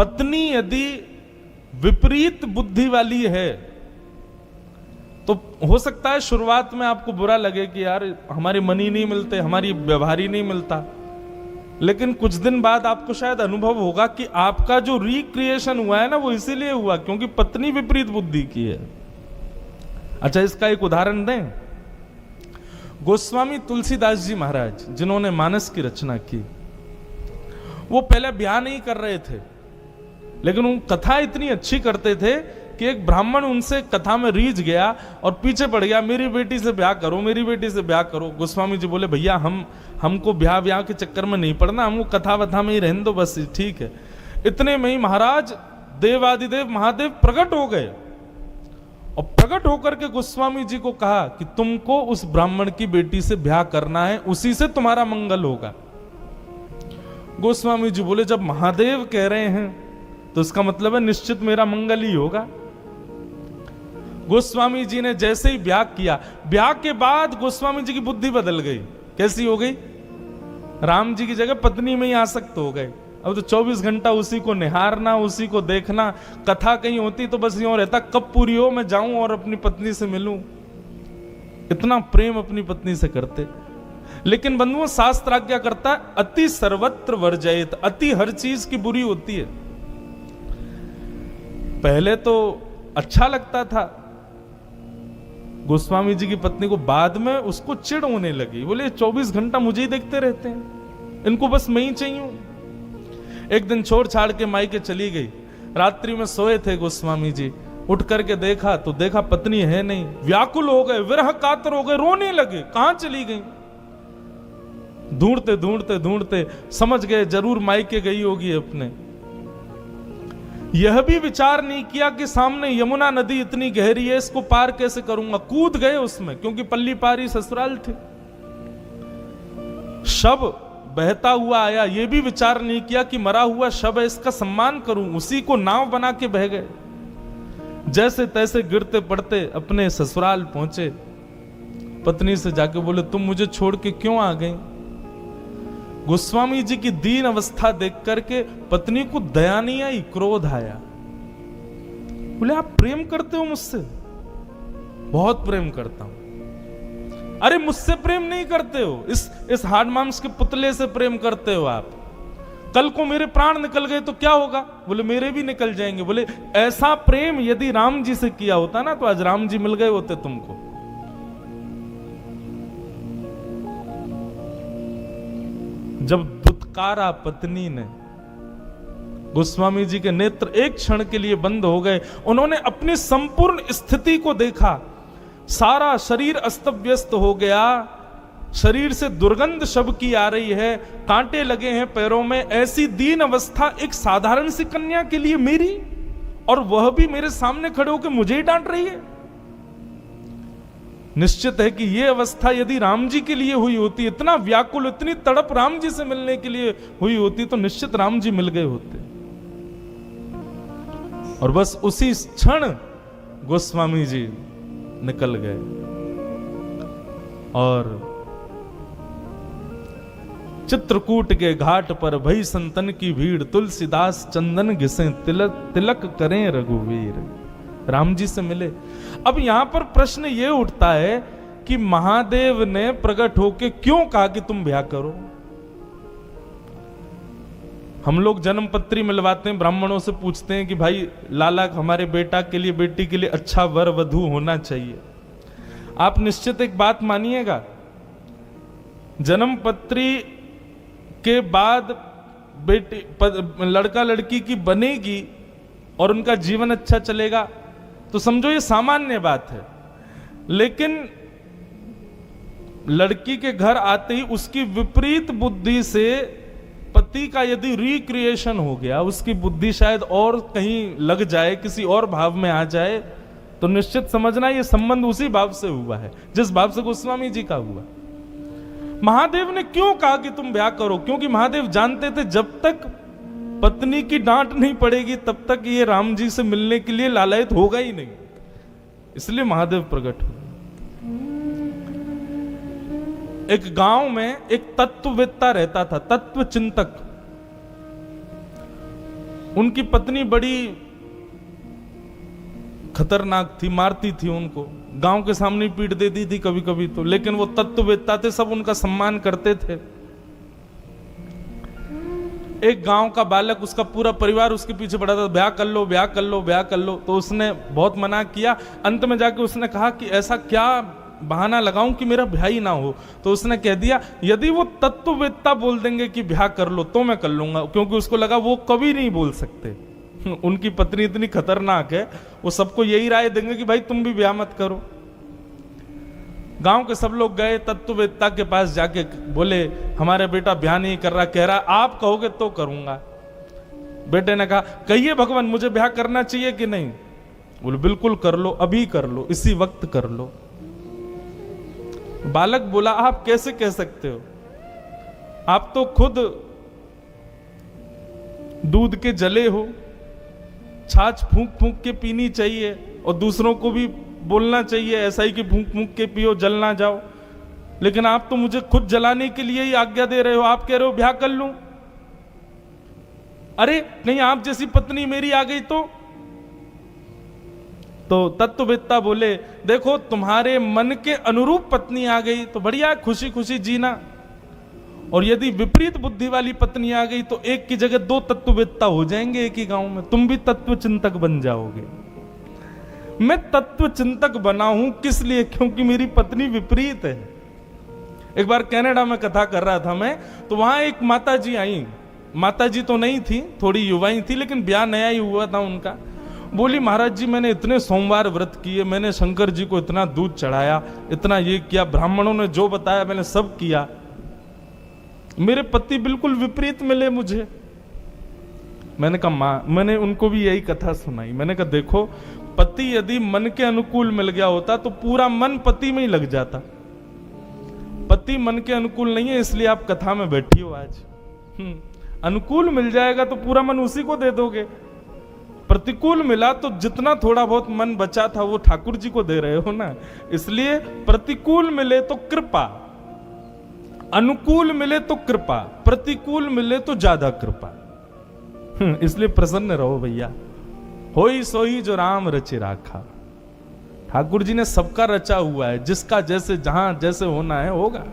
पत्नी यदि विपरीत बुद्धि वाली है तो हो सकता है शुरुआत में आपको बुरा लगे कि यार हमारे मन ही नहीं मिलते, हमारी व्यवहार ही नहीं मिलता, लेकिन कुछ दिन बाद आपको शायद अनुभव होगा कि आपका जो रिक्रिएशन हुआ है ना, वो इसीलिए हुआ क्योंकि पत्नी विपरीत बुद्धि की है। अच्छा, इसका एक उदाहरण दें। गोस्वामी तुलसीदास जी महाराज, जिन्होंने मानस की रचना की, वो पहले ब्याह नहीं कर रहे थे, लेकिन वो कथा इतनी अच्छी करते थे कि एक ब्राह्मण उनसे कथा में रीझ गया और पीछे पड़ गया, मेरी बेटी से ब्याह करो, मेरी बेटी से ब्याह करो। गोस्वामी जी बोले, भैया हमको ब्याह के चक्कर में नहीं पड़ना, हमको कथा वथा में ही रहने दो, बस ठीक है। इतने में ही महाराज देवादिदेव महादेव प्रकट हो गए और प्रकट होकर के गोस्वामी जी को कहा कि तुमको उस ब्राह्मण की बेटी से ब्याह करना है, उसी से तुम्हारा मंगल होगा। गोस्वामी जी बोले, जब महादेव कह रहे हैं तो इसका मतलब है निश्चित मेरा मंगल ही होगा। गोस्वामी जी ने जैसे ही ब्याह किया, ब्याह के बाद गोस्वामी जी की बुद्धि बदल गई। कैसी हो गई? राम जी की जगह पत्नी में ही आसक्त हो गए। अब तो 24 घंटा उसी को निहारना, उसी को देखना। कथा कहीं होती तो बस यूं रहता, कब पूरी हो मैं जाऊं और अपनी पत्नी से मिलूं। इतना प्रेम अपनी पत्नी से करते। लेकिन बंधुओं, शास्त्र आज्ञा करता है अति सर्वत्र वर्जयेत, अति हर चीज की बुरी होती है। पहले तो अच्छा लगता था गोस्वामी जी की पत्नी को, बाद में उसको चिढ़ होने लगी। बोले 24 घंटा मुझे ही देखते रहते हैं, इनको बस मैं ही चाहिए। एक दिन छोड़ छाड़ के मायके चली गई। रात्रि में सोए थे गोस्वामी जी, उठ करके देखा तो देखा पत्नी है नहीं। व्याकुल हो गए, विरह कातर हो गए, रोने लगे, कहां चली गई। ढूंढते ढूंढते ढूंढते समझ गए जरूर मायके गई होगी अपने। यह भी विचार नहीं किया कि सामने यमुना नदी इतनी गहरी है, इसको पार कैसे करूंगा। कूद गए उसमें, क्योंकि पल्ली पारी ससुराल थे। शव बहता हुआ आया, यह भी विचार नहीं किया कि मरा हुआ शव है, इसका सम्मान करूं। उसी को नाव बना के बह गए। जैसे तैसे गिरते पड़ते अपने ससुराल पहुंचे। पत्नी से जाके बोले, तुम मुझे छोड़ के क्यों आ गई। गोस्वामी जी की दीन अवस्था देख करके पत्नी को दया नहीं आई, क्रोध आया। बोले, आप प्रेम करते हो मुझसे? बहुत प्रेम करता हूं। अरे मुझसे प्रेम नहीं करते हो, इस हाड़ मांस के पुतले से प्रेम करते हो आप। कल को मेरे प्राण निकल गए तो क्या होगा? बोले, मेरे भी निकल जाएंगे। बोले, ऐसा प्रेम यदि राम जी से किया होता ना तो आज राम जी मिल गए होते तुमको। जब दुत्कारा पत्नी ने, गोस्वामी जी के नेत्र एक क्षण के लिए बंद हो गए। उन्होंने अपनी संपूर्ण स्थिति को देखा। सारा शरीर अस्त व्यस्त हो गया, शरीर से दुर्गंध शव की आ रही है, कांटे लगे हैं पैरों में। ऐसी दीन अवस्था एक साधारण सी कन्या के लिए मेरी, और वह भी मेरे सामने खड़े होकर मुझे ही डांट रही है। निश्चित है कि यह अवस्था यदि राम जी के लिए हुई होती, इतना व्याकुल, इतनी तड़प राम जी से मिलने के लिए हुई होती, तो निश्चित राम जी मिल गए होते। और बस उसी क्षण गोस्वामी जी निकल गए और चित्रकूट के घाट पर भई संतन की भीड़, तुलसीदास चंदन घिसे, तिलक तिलक करें रघुवीर। राम जी से मिले। अब यहां पर प्रश्न यह उठता है कि महादेव ने प्रकट होकर क्यों कहा कि तुम ब्याह करो। हम लोग जन्म पत्री मिलवाते हैं, ब्राह्मणों से पूछते हैं कि भाई लाला हमारे बेटा के लिए, बेटी के लिए अच्छा वर वधू होना चाहिए। आप निश्चित एक बात मानिएगा, जन्म पत्री के बाद बेटी लड़का लड़की की बनेगी और उनका जीवन अच्छा चलेगा तो समझो ये सामान्य बात है। लेकिन लड़की के घर आते ही उसकी विपरीत बुद्धि से पति का यदि रिक्रिएशन हो गया, उसकी बुद्धि शायद और कहीं लग जाए, किसी और भाव में आ जाए, तो निश्चित समझना ये संबंध उसी भाव से हुआ है जिस भाव से गोस्वामी जी का हुआ। महादेव ने क्यों कहा कि तुम ब्याह करो? क्योंकि महादेव जानते थे जब तक पत्नी की डांट नहीं पड़ेगी तब तक ये राम जी से मिलने के लिए लालायित होगा ही नहीं। इसलिए महादेव प्रकट हुए। एक गांव में एक तत्ववेत्ता रहता था, तत्व चिंतक। उनकी पत्नी बड़ी खतरनाक थी, मारती थी उनको, गांव के सामने पीट देती थी कभी कभी तो, लेकिन वो तत्ववेत्ता थे, सब उनका सम्मान करते थे। एक गांव का बालक, उसका पूरा परिवार उसके पीछे पड़ा था, ब्याह कर लो, ब्याह कर लो, ब्याह कर लो। तो उसने बहुत मना किया, अंत में जाके उसने कहा कि ऐसा क्या बहाना लगाऊं कि मेरा ब्याह ही ना हो। तो उसने कह दिया यदि वो तत्ववेत्ता बोल देंगे कि ब्याह कर लो तो मैं कर लूंगा, क्योंकि उसको लगा वो कभी नहीं बोल सकते। उनकी पत्नी इतनी खतरनाक है, वो सबको यही राय देंगे कि भाई तुम भी ब्याह मत करो। गांव के सब लोग गए तत्ववेत्ता के पास, जाके बोले हमारा बेटा ब्याह नहीं कर रहा, कह रहा आप कहोगे तो करूंगा। बेटे ने कहा कहिए भगवान मुझे ब्याह करना चाहिए कि नहीं। बोले बिल्कुल कर लो, अभी कर लो, इसी वक्त कर लो। बालक बोला आप कैसे कह सकते हो, आप तो खुद दूध के जले हो, छाछ फूंक फूंक के पीनी चाहिए और दूसरों को भी बोलना चाहिए ऐसा ही कि फूंक फूंक के पियो, जल ना जाओ, लेकिन आप तो मुझे खुद जलाने के लिए ही आज्ञा दे रहे हो। आप कह रहे हो ब्याह कर लूं, अरे नहीं आप जैसी पत्नी मेरी आ गई तो तत्ववेत्ता बोले देखो तुम्हारे मन के अनुरूप पत्नी आ गई तो बढ़िया, खुशी खुशी जीना, और यदि विपरीत बुद्धि वाली पत्नी आ गई तो एक की जगह दो तत्ववेत्ता हो जाएंगे एक ही गांव में, तुम भी तत्व चिंतक बन जाओगे। मैं तत्व चिंतक बना हूं किस लिए, क्योंकि मेरी पत्नी विपरीत है। एक बार कनाडा में कथा कर रहा था मैं, तो वहां एक माता जी आई, माता जी तो नहीं थी, थोड़ी युवाई थी, लेकिन ब्याह नया ही हुआ था उनका। बोली महाराज जी मैंने इतने सोमवार व्रत किए, मैंने शंकर जी को इतना दूध चढ़ाया, इतना ये किया, ब्राह्मणों ने जो बताया मैंने सब किया, मेरे पति बिल्कुल विपरीत मिले मुझे। मैंने कहा मां, मैंने उनको भी यही कथा सुनाई। मैंने कहा देखो पति यदि मन के अनुकूल मिल गया होता तो पूरा मन पति में ही लग जाता, पति मन के अनुकूल नहीं है इसलिए आप कथा में बैठी हो आज। अनुकूल मिल जाएगा तो पूरा मन उसी को दे दोगे, प्रतिकूल मिला तो जितना थोड़ा बहुत मन बचा था वो ठाकुर जी को दे रहे हो ना। इसलिए प्रतिकूल मिले तो कृपा, अनुकूल मिले तो कृपा, प्रतिकूल मिले तो ज्यादा कृपा। इसलिए प्रसन्न रहो भैया, होई सोई जो राम रचे राखा। ठाकुर जी ने सबका रचा हुआ है, जिसका जैसे जहां जैसे होना है होगा।